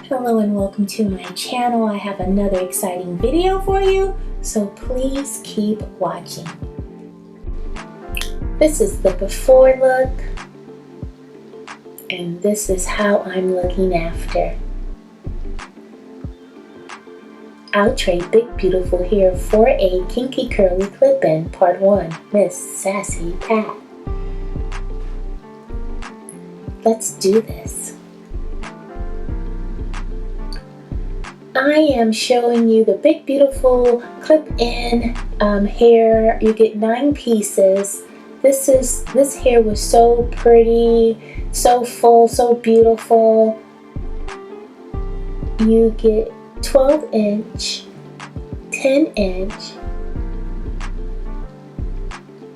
Hello and welcome to my channel. I have another exciting video for you, so please keep watching. This is the before look, and this is how I'm looking after. Outre Big Beautiful here for a Kinky Curly Clip-In Part 1, MsSassyPat. Let's do this. I am showing you the Big Beautiful Clip-In hair. You get 9 pieces. This hair was so pretty, so full, so beautiful. You get 12 inch, 10 inch,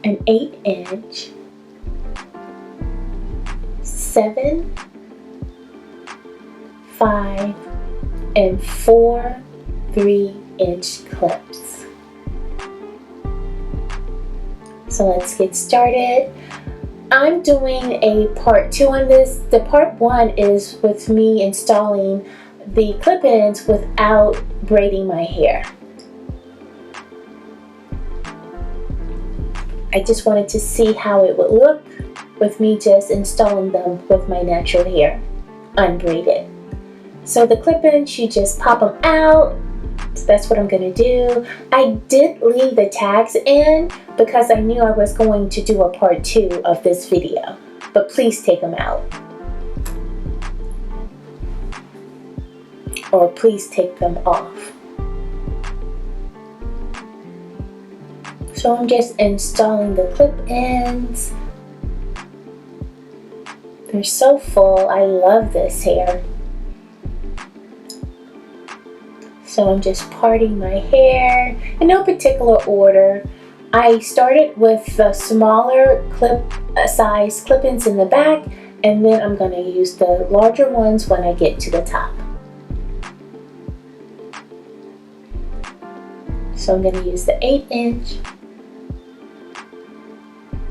an 8 inch, 7, 5, and 4 3-inch clips. So let's get started. I'm doing a part 2 on this. The part 1 is with me installing the clip-ins without braiding my hair. I just wanted to see how it would look with me just installing them with my natural hair, unbraided. So the clip-ins, you just pop them out. So that's what I'm going to do. I did leave the tags in because I knew I was going to do a part 2 of this video, but please take them out. Or please take them off. So I'm just installing the clip-ins. They're so full. I love this hair. So I'm just parting my hair in no particular order. I started with the smaller size clip-ins in the back, and then I'm going to use the larger ones when I get to the top. So I'm going to use the 8 inch.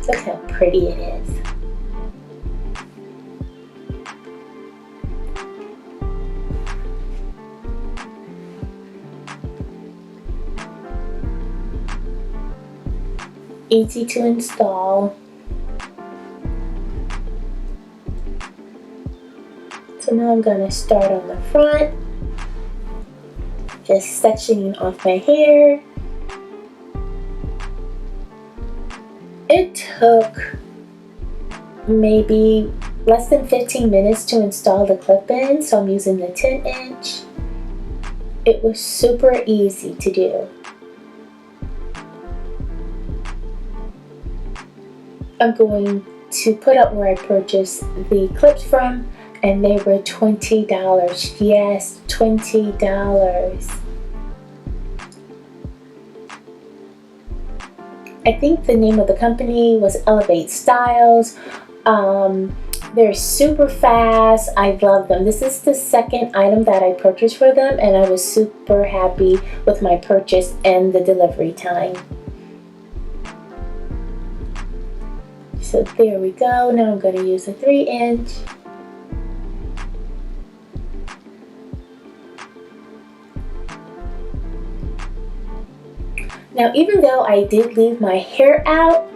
Look how pretty it is. Easy to install. So now I'm going to start on the front, just sectioning off my hair. It took maybe less than 15 minutes to install the clip-in, so I'm using the 10 inch. It was super easy to do. I'm going to put up where I purchased the clips from, and they were $20. Yes, $20. I think the name of the company was Elevate Styles. They're super fast. I love them. This is the second item that I purchased for them, and I was super happy with my purchase and the delivery time. So there we go. Now I'm going to use a 3 inch. Now, even though I did leave my hair out,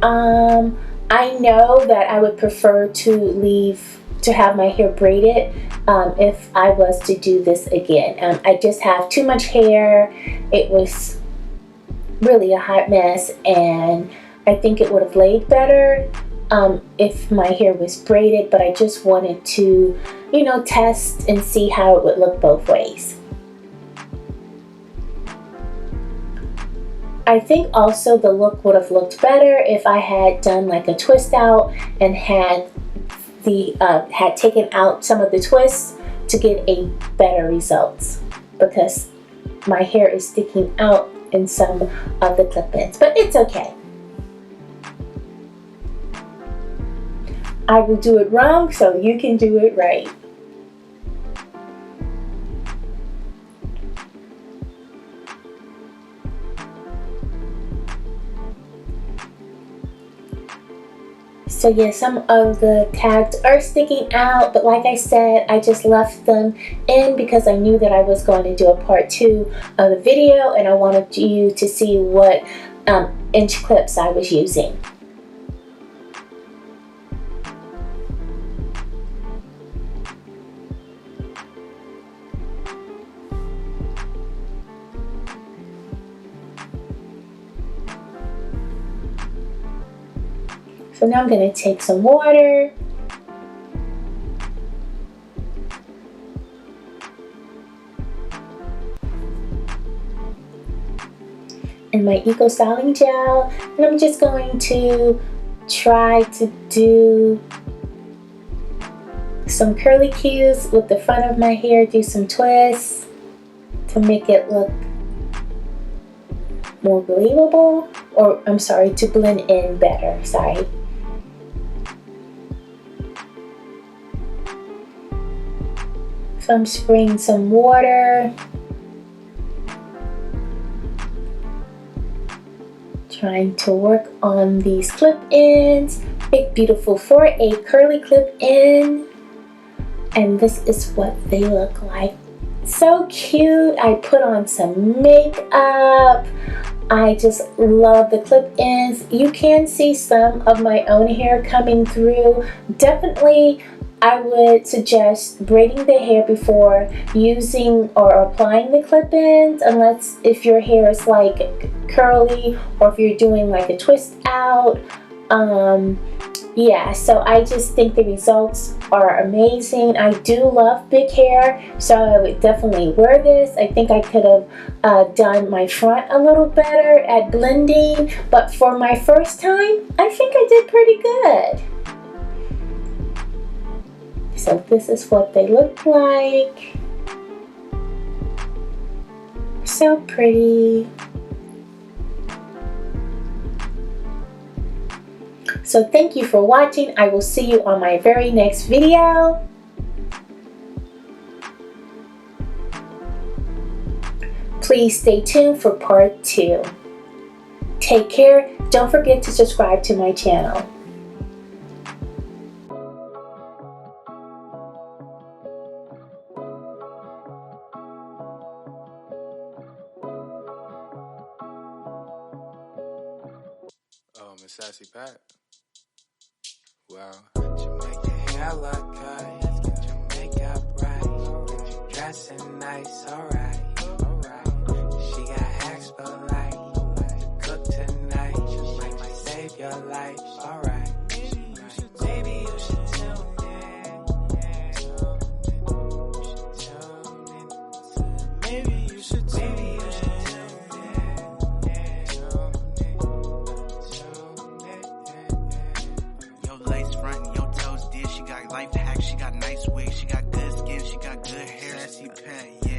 I know that I would prefer to have my hair braided if I was to do this again. I just have too much hair. It was really a hot mess, and I think it would have laid better if my hair was braided, but I just wanted to, test and see how it would look both ways. I think also the look would have looked better if I had done like a twist out and had taken out some of the twists to get a better results, because my hair is sticking out in some of the clip-ins, but it's okay. I will do it wrong so you can do it right. So yeah, some of the tags are sticking out, but like I said, I just left them in because I knew that I was going to do a part 2 of the video, and I wanted you to see what inch clips I was using. So now I'm going to take some water. And my Eco Styling Gel. And I'm just going to try to do some curly cues with the front of my hair. Do some twists to make it look more believable. Or, I'm sorry, to blend in better. Sorry. So I'm spraying some water, trying to work on these clip ends. Big Beautiful for a curly clip in, and this is what they look like. So cute. I put on some makeup. I just love the clip ends. You can see some of my own hair coming through. Definitely I would suggest braiding the hair before using or applying the clip-ins, unless if your hair is like curly or if you're doing like a twist out. Yeah, so I just think the results are amazing. I do love big hair, so I would definitely wear this. I think I could have done my front a little better at blending, but for my first time, I think I did pretty good. So this is what they look like. So pretty. So thank you for watching. I will see you on my very next video. Please stay tuned for part 2. Take care. Don't forget to subscribe to my channel. Oh, MsSassyPat. Wow. You make your hair look good, get your makeup right, get you dressing nice, alright. She got expo light, cook tonight, she might save your life, alright. Maybe you should tune in. Maybe you should tune in. Life hack, she got nice wigs, she got good skin, she got good hair. MsSassyPat,